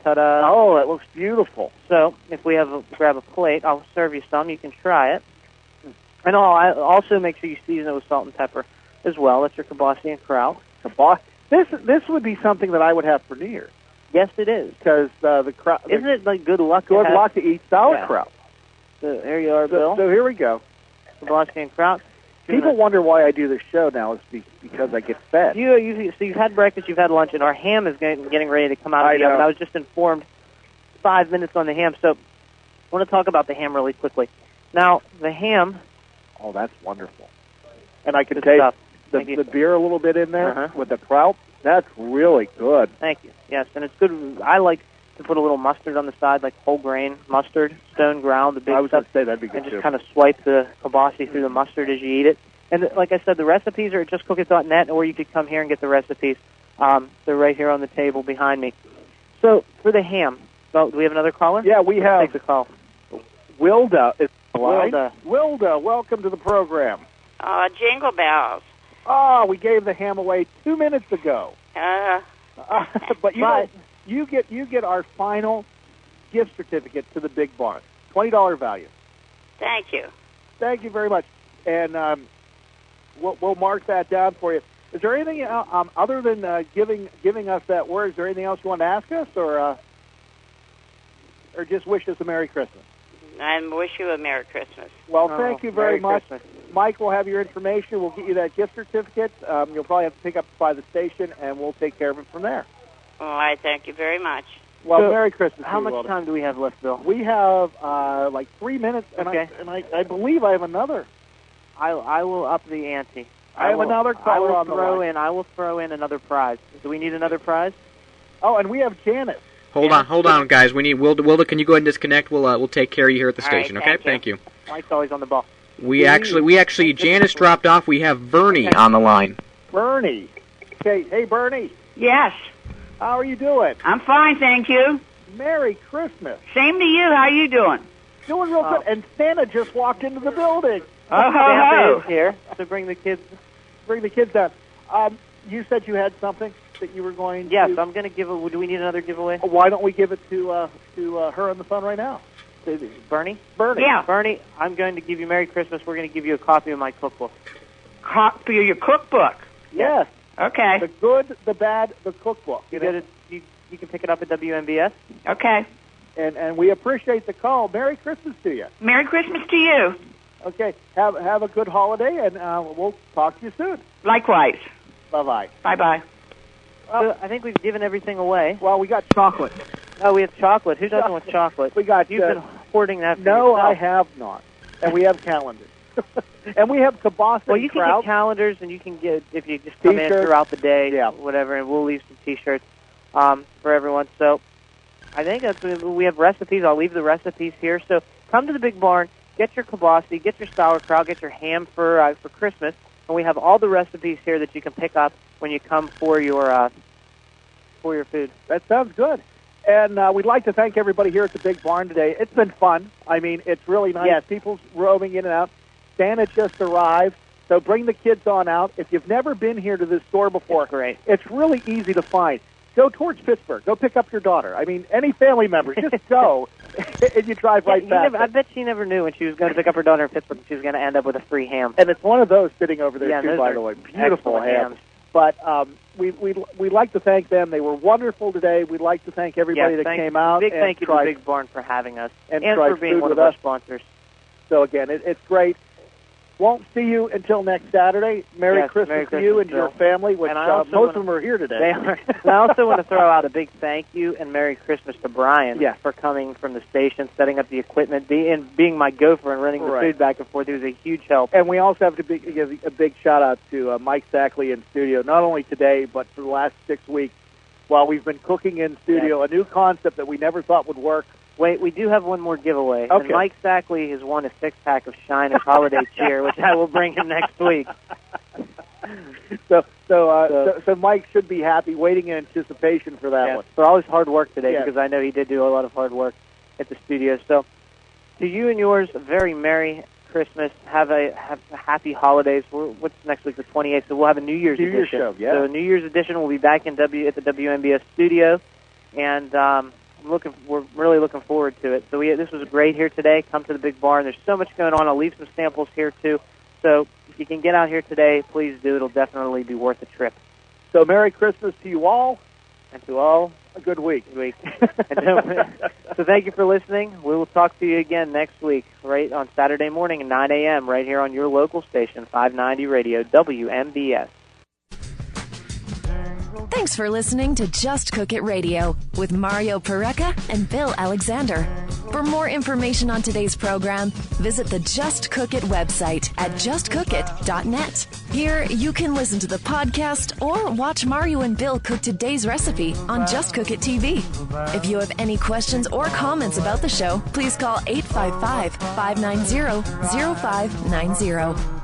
Speaker 2: Ta-da.
Speaker 3: Oh, it looks beautiful.
Speaker 2: So if we grab a plate, I'll serve you some. You can try it. And I also make sure you season it with salt and pepper as well. That's your kielbasa and kraut.
Speaker 3: This would be something that I would have for New Year's.
Speaker 2: Yes, it is.
Speaker 3: Because the kraut...
Speaker 2: Isn't it like good luck?
Speaker 3: Good luck to eat sauerkraut.
Speaker 2: So there you are, Bill.
Speaker 3: So here we go.
Speaker 2: Kielbasa and kraut.
Speaker 3: People wonder why I do this show now. It's because I get fed.
Speaker 2: So you've had breakfast, you've had lunch, and our ham is getting ready to come out of the oven. I was just informed 5 minutes on the ham, so I want to talk about the ham really quickly. Now, the ham...
Speaker 3: Oh, that's wonderful. And I can taste the beer a little bit in there with the kraut. That's really good.
Speaker 2: Thank you. Yes, and it's good. I like to put a little mustard on the side, like whole grain mustard, stone ground, the big stuff.
Speaker 3: I was going to say that'd be good,
Speaker 2: and just kind of swipe the kielbasa through the mustard as you eat it. And like I said, the recipes are at justcookit.net, or you could come here and get the recipes. They're right here on the table behind me. So for the ham, do we have another caller?
Speaker 3: Yeah, we have.
Speaker 2: Take the call.
Speaker 3: Wilda is the line. Wilda, welcome to the program.
Speaker 11: Jingle bells.
Speaker 3: Oh, we gave the ham away 2 minutes ago. But you get our final gift certificate to the Big Barn, $20 value.
Speaker 11: Thank you.
Speaker 3: Thank you very much, and we'll mark that down for you. Is there anything other than giving us that word? Is there anything else you want to ask us, or just wish us a Merry Christmas?
Speaker 11: I wish you a Merry Christmas.
Speaker 3: Well, thank you very much.
Speaker 2: Christmas.
Speaker 3: Mike will have your information. We'll get you that gift certificate. You'll probably have to pick up by the station, and we'll take care of it from there.
Speaker 11: Oh, I thank you very much.
Speaker 3: Well, Merry Christmas.
Speaker 2: How much time do we have left, Bill?
Speaker 3: We have like 3 minutes, and I believe I have another.
Speaker 2: I will up the ante.
Speaker 3: I have another caller on the line.
Speaker 2: I will throw in another prize. Do we need another prize?
Speaker 3: Oh, and we have Janice.
Speaker 5: Hold on, guys. We need Wilda. Can you go ahead and disconnect? We'll take care of you here at the station.
Speaker 2: Right,
Speaker 5: okay, thank you.
Speaker 2: Mike's always on the ball.
Speaker 5: We actually Janice dropped off. We have Bernie on the line.
Speaker 3: Bernie. Okay, hey Bernie.
Speaker 12: Yes.
Speaker 3: How are you doing?
Speaker 12: I'm fine, thank you.
Speaker 3: Merry Christmas.
Speaker 12: Same to you. How you doing?
Speaker 3: Doing real good. And Santa just walked into the building.
Speaker 2: Santa is here, so bring the kids.
Speaker 3: Bring the kids down. You said you had something that you were going to...
Speaker 2: Yes, I'm going to give a... Do we need another giveaway?
Speaker 3: Why don't we give it to her on the phone right now?
Speaker 2: Bernie?
Speaker 9: Yeah.
Speaker 2: Bernie, I'm going to give you Merry Christmas. We're going to give you a copy of my cookbook.
Speaker 9: Copy of your cookbook?
Speaker 3: Yes.
Speaker 9: Okay.
Speaker 3: The good, the bad, the cookbook.
Speaker 2: You can pick it up at WMBS.
Speaker 9: Okay.
Speaker 3: And we appreciate the call. Merry Christmas to you.
Speaker 9: Merry Christmas to you.
Speaker 3: Okay. Have a good holiday, and we'll talk to you soon.
Speaker 9: Likewise.
Speaker 3: Bye-bye.
Speaker 9: Bye-bye.
Speaker 2: So I think we've given everything away.
Speaker 3: Well, we got chocolate.
Speaker 2: Oh, we have chocolate. Who doesn't want chocolate?
Speaker 3: We got.
Speaker 2: You've been hoarding that for
Speaker 3: No,
Speaker 2: yourself.
Speaker 3: I have not. And we have calendars. And we have kielbasa.
Speaker 2: Well, you can get calendars, and you can get, if you just come in throughout the day, whatever, and we'll leave some T-shirts for everyone. So I think we have recipes. I'll leave the recipes here. So come to the Big Barn, get your kielbasa, get your sauerkraut, get your ham for Christmas, and we have all the recipes here that you can pick up when you come for your food.
Speaker 3: That sounds good. And we'd like to thank everybody here at the Big Barn today. It's been fun. I mean, it's really nice.
Speaker 2: Yes.
Speaker 3: People's roaming in and out. Santa just arrived, so bring the kids on out. If you've never been here to this store before,
Speaker 2: it's great.
Speaker 3: It's really easy to find. Go towards Pittsburgh. Go pick up your daughter. I mean, any family members, just go, and you drive right back.
Speaker 2: I bet she never knew when she was going to pick up her daughter in Pittsburgh she was going to end up with a free ham.
Speaker 3: And it's one of those sitting over there, too, by the way. Beautiful hams. But we'd like to thank them. They were wonderful today. We'd like to thank everybody that came out.
Speaker 2: Big thank you to the Big Barn for having us
Speaker 3: and
Speaker 2: for being one of our sponsors.
Speaker 3: So, again, it's great. Won't see you until next Saturday. Merry Christmas to you and your family, which most of them are here today.
Speaker 2: They are. And I also want to throw out a big thank you and Merry Christmas to Brian for coming from the station, setting up the equipment, being my gopher and running the food back and forth. He was a huge help.
Speaker 3: And we also have to give a big shout-out to Mike Sackley in studio, not only today, but for the last 6 weeks while we've been cooking in studio, a new concept that we never thought would work.
Speaker 2: Wait, we do have one more giveaway.
Speaker 3: Okay.
Speaker 2: And Mike Sackley has won a 6-pack of Shiner's Holiday Cheer, which I will bring him next week.
Speaker 3: So Mike should be happy, waiting in anticipation for that one.
Speaker 2: For all his hard work today, because I know he did do a lot of hard work at the studio. So, to you and yours, a very Merry Christmas. Have a happy holidays. What's next week? The 28th. So we'll have a New Year's edition.
Speaker 3: Show, yeah.
Speaker 2: So New Year's edition will be back at the WMBS studio, and we're really looking forward to it. So this was great here today. Come to the Big Barn. There's so much going on. I'll leave some samples here too. So if you can get out here today, please do. It'll definitely be worth a trip.
Speaker 3: So Merry Christmas to you all,
Speaker 2: and to all
Speaker 3: a good week.
Speaker 2: So thank you for listening. We will talk to you again next week, right on Saturday morning at 9 a.m. right here on your local station, 590 Radio WMBS.
Speaker 1: Thanks for listening to Just Cook It Radio with Mario Pareca and Bill Alexander. For more information on today's program, visit the Just Cook It website at justcookit.net. Here, you can listen to the podcast or watch Mario and Bill cook today's recipe on Just Cook It TV. If you have any questions or comments about the show, please call 855-590-0590.